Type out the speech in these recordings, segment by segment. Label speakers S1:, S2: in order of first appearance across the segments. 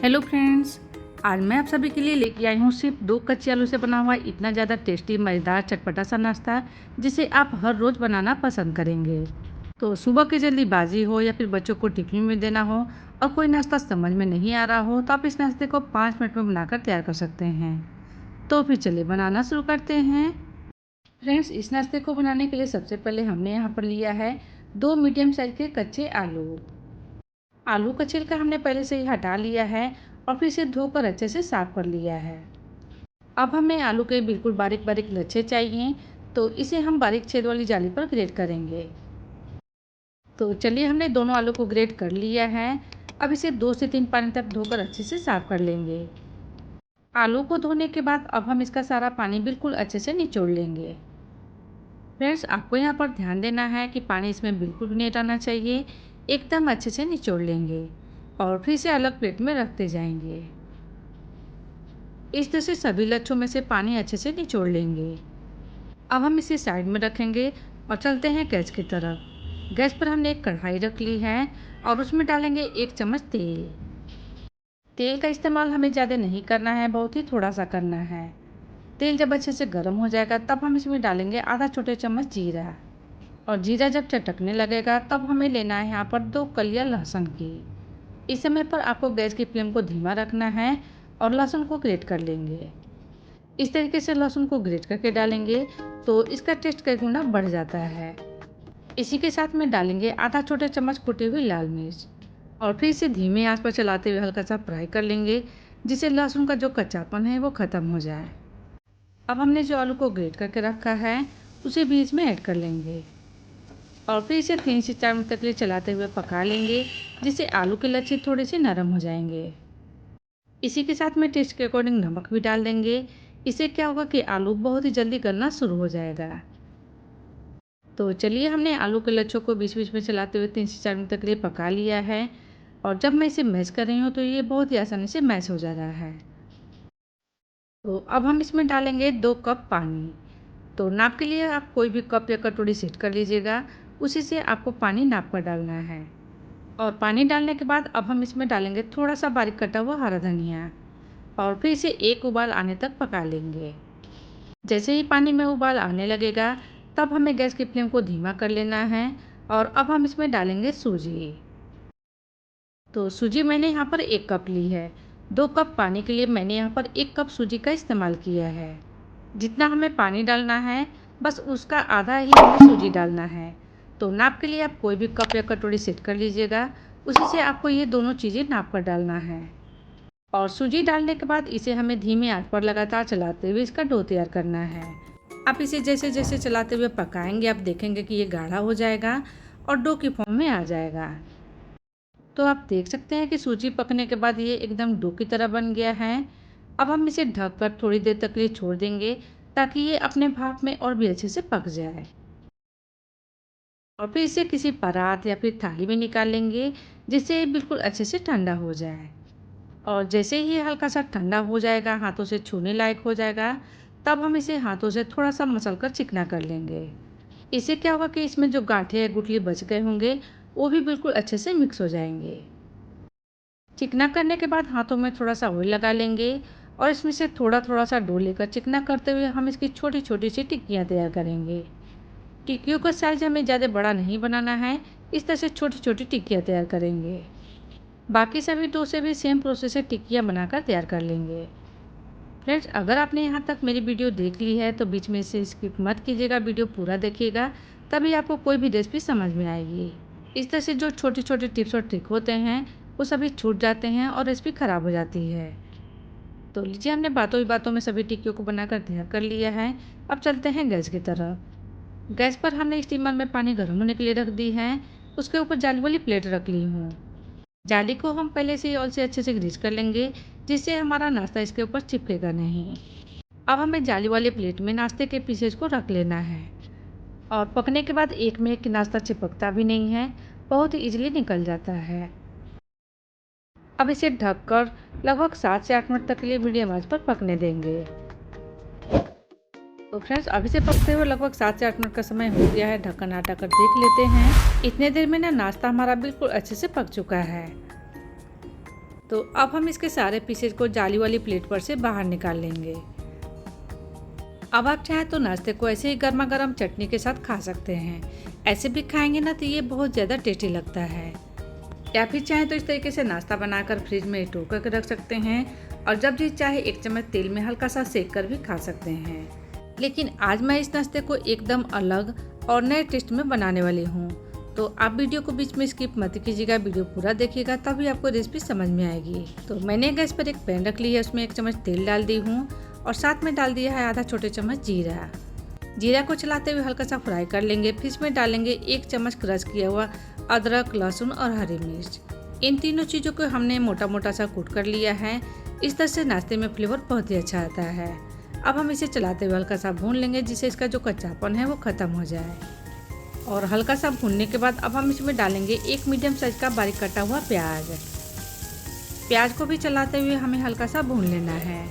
S1: Hello friends, आज मैं आप सभी के लिए लेके आई हूँ सिर्फ 2 कच्चे आलू से बना हुआ इतना ज़्यादा टेस्टी मज़ेदार चटपटा सा नाश्ता जिसे आप हर रोज़ बनाना पसंद करेंगे। तो सुबह की जल्दीबाजी हो या फिर बच्चों को टिफिन में देना हो और कोई नाश्ता समझ में नहीं आ रहा हो तो आप इस नाश्ते को 5 मिनट में बनाकर तैयार कर सकते हैं। तो फिर चलिए बनाना शुरू करते हैं। फ्रेंड्स, इस नाश्ते को बनाने के लिए सबसे पहले हमने यहाँ पर लिया है 2 मीडियम साइज़ के कच्चे आलू। आलू का छिलका हमने पहले से ही हटा लिया है और फिर इसे धोकर अच्छे से साफ कर लिया है। अब हमें आलू के बिल्कुल बारीक बारीक लच्छे चाहिए, तो इसे हम बारीक छेद वाली जाली पर ग्रेट करेंगे। तो चलिए, हमने दोनों आलू को ग्रेट कर लिया है। अब इसे 2 से 3 पानी तक धोकर अच्छे से साफ कर लेंगे। आलू को धोने के बाद अब हम इसका सारा पानी बिल्कुल अच्छे से निचोड़ लेंगे। फ्रेंड्स, आपको यहाँ पर ध्यान देना है कि पानी इसमें बिल्कुल भी नहीं डालना चाहिए। एकदम अच्छे से निचोड़ लेंगे और फिर इसे अलग प्लेट में रखते जाएंगे। इस तरह से सभी लच्छों में से पानी अच्छे से निचोड़ लेंगे। अब हम इसे साइड में रखेंगे और चलते हैं गैस की तरफ। गैस पर हमने एक कढ़ाई रख ली है और उसमें डालेंगे 1 चम्मच तेल। तेल का इस्तेमाल हमें ज़्यादा नहीं करना है, बहुत ही थोड़ा सा करना है। तेल जब अच्छे से गर्म हो जाएगा तब हम इसमें डालेंगे आधा छोटे चम्मच जीरा। और जीरा जब चटकने लगेगा तब हमें लेना है यहाँ पर 2 कलियां लहसुन की। इस समय पर आपको गैस की फ्लेम को धीमा रखना है और लहसुन को ग्रेट कर लेंगे। इस तरीके से लहसुन को ग्रेट करके डालेंगे तो इसका टेस्ट कई गुना बढ़ जाता है। इसी के साथ में डालेंगे आधा छोटे चम्मच कुटी हुई लाल मिर्च और फिर इसे धीमे आंच पर चलाते हुए हल्का सा फ्राई कर लेंगे, जिससे लहसुन का जो कच्चापन है वो ख़त्म हो जाए। अब हमने जो आलू को ग्रेट करके रखा है उसे भी इसमें ऐड कर लेंगे और फिर इसे 3 से 4 मिनट तक के लिए चलाते हुए पका लेंगे, जिससे आलू के लच्छे थोड़े से नरम हो जाएंगे। इसी के साथ में टेस्ट के अकॉर्डिंग नमक भी डाल देंगे। इससे क्या होगा कि आलू बहुत ही जल्दी गलना शुरू हो जाएगा। तो चलिए, हमने आलू के लच्छों को बीच बीच में चलाते हुए 3 से 4 मिनट तक के लिए पका लिया है और जब मैं इसे मैश कर रही हूँ तो ये बहुत ही आसानी से मैश हो जा रहा है। तो अब हम इसमें डालेंगे 2 कप पानी। तो नाप के लिए आप कोई भी कप या कटोरी सेट कर लीजिएगा, उसी से आपको पानी नाप कर डालना है। और पानी डालने के बाद अब हम इसमें डालेंगे थोड़ा सा बारीक कटा हुआ हरा धनिया और फिर इसे एक उबाल आने तक पका लेंगे। जैसे ही पानी में उबाल आने लगेगा तब हमें गैस की फ्लेम को धीमा कर लेना है और अब हम इसमें डालेंगे सूजी। तो सूजी मैंने यहाँ पर 1 कप ली है। 2 कप पानी के लिए मैंने यहाँ पर 1 कप सूजी का इस्तेमाल किया है। जितना हमें पानी डालना है बस उसका आधा ही हमें सूजी डालना है। तो नाप के लिए आप कोई भी कप या कटोरी सेट कर लीजिएगा, उसी से आपको ये दोनों चीज़ें नाप कर डालना है। और सूजी डालने के बाद इसे हमें धीमे आंच पर लगातार चलाते हुए इसका डो तैयार करना है। आप इसे जैसे जैसे चलाते हुए पकाएंगे आप देखेंगे कि ये गाढ़ा हो जाएगा और डो की फॉर्म में आ जाएगा। तो आप देख सकते हैं कि सूजी पकने के बाद ये एकदम डो की तरह बन गया है। अब हम इसे ढककर थोड़ी देर तक के लिए छोड़ देंगे ताकि ये अपने भाप में और भी अच्छे से पक जाए। और फिर इसे किसी परात या फिर थाली में निकाल लेंगे, जिससे ये बिल्कुल अच्छे से ठंडा हो जाए। और जैसे ही हल्का सा ठंडा हो जाएगा, हाथों से छूने लायक हो जाएगा, तब हम इसे हाथों से थोड़ा सा मसल कर चिकना कर लेंगे। इससे क्या होगा कि इसमें जो गांठें या गुठली बच गए होंगे वो भी बिल्कुल अच्छे से मिक्स हो जाएंगे। चिकना करने के बाद हाथों में थोड़ा सा ऑयल लगा लेंगे और इसमें से थोड़ा थोड़ा सा डो लेकर चिकना करते हुए हम इसकी छोटी छोटी सी टिक्कियाँ तैयार करेंगे। टिक्कियों का साइज़ हमें ज़्यादा बड़ा नहीं बनाना है, इस तरह से छोटी छोटी टिक्कियाँ तैयार करेंगे। बाकी सभी डो से भी सेम प्रोसेस से टिक्कियाँ बनाकर तैयार कर लेंगे। फ्रेंड्स, अगर आपने यहाँ तक मेरी वीडियो देख ली है तो बीच में से स्किप मत कीजिएगा, वीडियो पूरा देखिएगा, तभी आपको कोई भी रेसिपी समझ में आएगी। इस तरह से जो छोटे छोटे टिप्स और ट्रिक होते हैं वो सभी छूट जाते हैं और रेसिपी ख़राब हो जाती है। तो लीजिए, हमने बातों ही बातों में सभी टिक्कियों को बनाकर तैयार कर लिया है। अब चलते हैं गैस की तरफ। गैस पर हमने स्टीमर में पानी गर्म होने के लिए रख दी है। उसके ऊपर जाली वाली प्लेट रख ली हूँ। जाली को हम पहले से ही ऑयल से अच्छे से ग्रीस कर लेंगे, जिससे हमारा नाश्ता इसके ऊपर चिपकेगा नहीं। अब हमें जाली वाली प्लेट में नाश्ते के पीसेज को रख लेना है और पकने के बाद एक में एक नाश्ता चिपकता भी नहीं है, बहुत ही ईजिली निकल जाता है। अब इसे ढककर लगभग 7 से 8 मिनट तक के लिए मीडियम आंच पर पकने देंगे। तो फ्रेंड्स, अभी से पकते हुए लगभग 7 से 8 मिनट का समय हो गया है। ढक्कन हटाकर देख लेते हैं। इतने देर में ना नाश्ता हमारा बिल्कुल अच्छे से पक चुका है। तो अब हम इसके सारे पीसेज को जाली वाली प्लेट पर से बाहर निकाल लेंगे। अब आप चाहें तो नाश्ते को ऐसे ही गर्मा गर्म चटनी के साथ खा सकते हैं। ऐसे भी खाएंगे ना तो ये बहुत ज़्यादा टेस्टी लगता है। या फिर चाहें तो इस तरीके से नाश्ता बनाकर फ्रिज में स्टोर करके रख सकते हैं और जब जी चाहे 1 चम्मच तेल में हल्का सा सेक कर भी खा सकते हैं। लेकिन आज मैं इस नाश्ते को एकदम अलग और नए टेस्ट में बनाने वाली हूँ, तो आप वीडियो को बीच में स्किप मत कीजिएगा, वीडियो पूरा देखिएगा तभी आपको रेसिपी समझ में आएगी। तो मैंने गैस पर एक पैन रख ली है, उसमें 1 चम्मच तेल डाल दी हूँ और साथ में डाल दिया है आधा छोटे चम्मच जीरा। जीरा को चलाते हुए हल्का सा फ्राई कर लेंगे। फिर इसमें डालेंगे 1 चम्मच क्रश किया हुआ अदरक, लहसुन और हरी मिर्च। इन तीनों चीज़ों को हमने मोटा मोटा सा कूट कर लिया है। इस तरह से नाश्ते में फ्लेवर बहुत ही अच्छा आता है। अब हम इसे चलाते हुए हल्का सा भून लेंगे जिससे इसका जो कच्चापन है वो ख़त्म हो जाए। और हल्का सा भूनने के बाद अब हम इसमें डालेंगे 1 मीडियम साइज का बारीक कटा हुआ प्याज। प्याज को भी चलाते हुए हमें हल्का सा भून लेना है।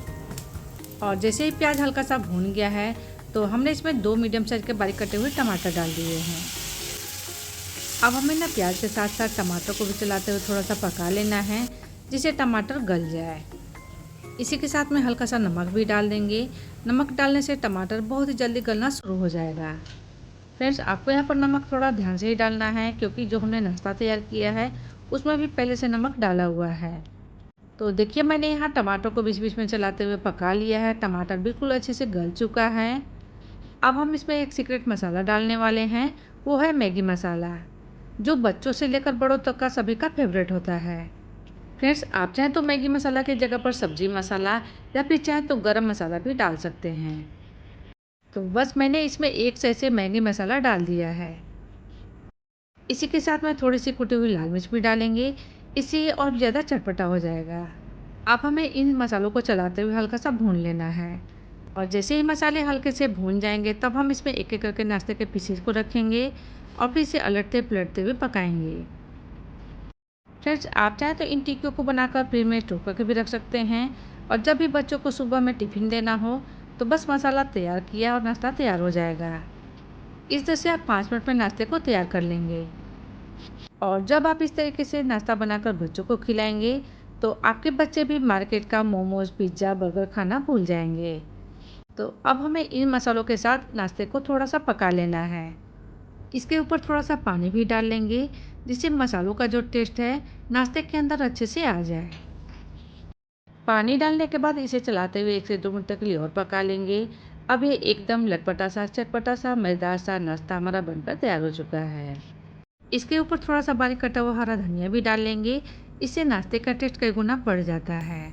S1: और जैसे ही प्याज हल्का सा भून गया है तो हमने इसमें 2 मीडियम साइज के बारीक कटे हुए टमाटर डाल दिए हैं। अब हमें ना प्याज के साथ साथ टमाटर को भी चलाते हुए थोड़ा सा पका लेना है जिससे टमाटर गल जाए। इसी के साथ में हल्का सा नमक भी डाल देंगे। नमक डालने से टमाटर बहुत ही जल्दी गलना शुरू हो जाएगा। फ्रेंड्स, आपको यहाँ पर नमक थोड़ा ध्यान से ही डालना है क्योंकि जो हमने नाश्ता तैयार किया है उसमें भी पहले से नमक डाला हुआ है। तो देखिए मैंने यहाँ टमाटर को बीच बीच में चलाते हुए पका लिया है। टमाटर बिल्कुल अच्छे से गल चुका है। अब हम इसमें एक सीक्रेट मसाला डालने वाले हैं, वो है मैगी मसाला, जो बच्चों से लेकर बड़ों तक का सभी का फेवरेट होता है। फ्रेंड्स, आप चाहें तो मैगी मसाला की जगह पर सब्जी मसाला या फिर चाहें तो गरम मसाला भी डाल सकते हैं। तो बस मैंने इसमें 1 सैशे मैगी मसाला डाल दिया है। इसी के साथ में थोड़ी सी कुटी हुई लाल मिर्च भी डालेंगे, इससे और ज़्यादा चटपटा हो जाएगा। अब हमें इन मसालों को चलाते हुए हल्का सा भून लेना है। और जैसे ही मसाले हल्के से भून जाएंगे तब हम इसमें एक एक करके नाश्ते के पीसेस को रखेंगे और फिर इसे अलटते पलटते हुए पकाएंगे। फ्रेंड्स, आप चाहें तो इन टिक्कियों को बनाकर फ्रिज में स्टोर करके भी रख सकते हैं और जब भी बच्चों को सुबह में टिफ़िन देना हो तो बस मसाला तैयार किया और नाश्ता तैयार हो जाएगा। इस तरह से आप 5 मिनट में नाश्ते को तैयार कर लेंगे। और जब आप इस तरीके से नाश्ता बनाकर बच्चों को खिलाएंगे तो आपके बच्चे भी मार्केट का मोमोज, पिज़्ज़ा, बर्गर खाना भूल जाएंगे। तो अब हमें इन मसालों के साथ नाश्ते को थोड़ा सा पका लेना है। इसके ऊपर थोड़ा सा पानी भी डाल लेंगे जिससे मसालों का जो टेस्ट है नाश्ते के अंदर अच्छे से आ जाए। पानी डालने के बाद इसे चलाते हुए 1 से 2 मिनट तक के लिए और पका लेंगे। अब ये एकदम लटपटा सा, चटपटा सा, मज़ेदार सा नाश्ता हमारा बनकर तैयार हो चुका है। इसके ऊपर थोड़ा सा बारीक कटा हुआ हरा धनिया भी डाल लेंगे, इससे नाश्ते का टेस्ट कई गुना बढ़ जाता है।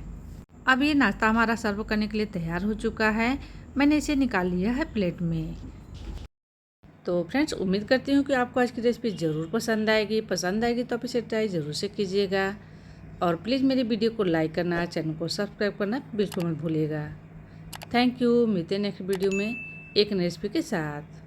S1: अब ये नाश्ता हमारा सर्व करने के लिए तैयार हो चुका है। मैंने इसे निकाल लिया है प्लेट में। तो फ्रेंड्स, उम्मीद करती हूँ कि आपको आज की रेसिपी ज़रूर पसंद आएगी। पसंद आएगी तो आप इसे ट्राई ज़रूर से कीजिएगा और प्लीज़ मेरी वीडियो को लाइक करना, चैनल को सब्सक्राइब करना बिल्कुल मत भूलिएगा। Thank you. मिलते हैं नेक्स्ट वीडियो में एक नई रेसिपी के साथ।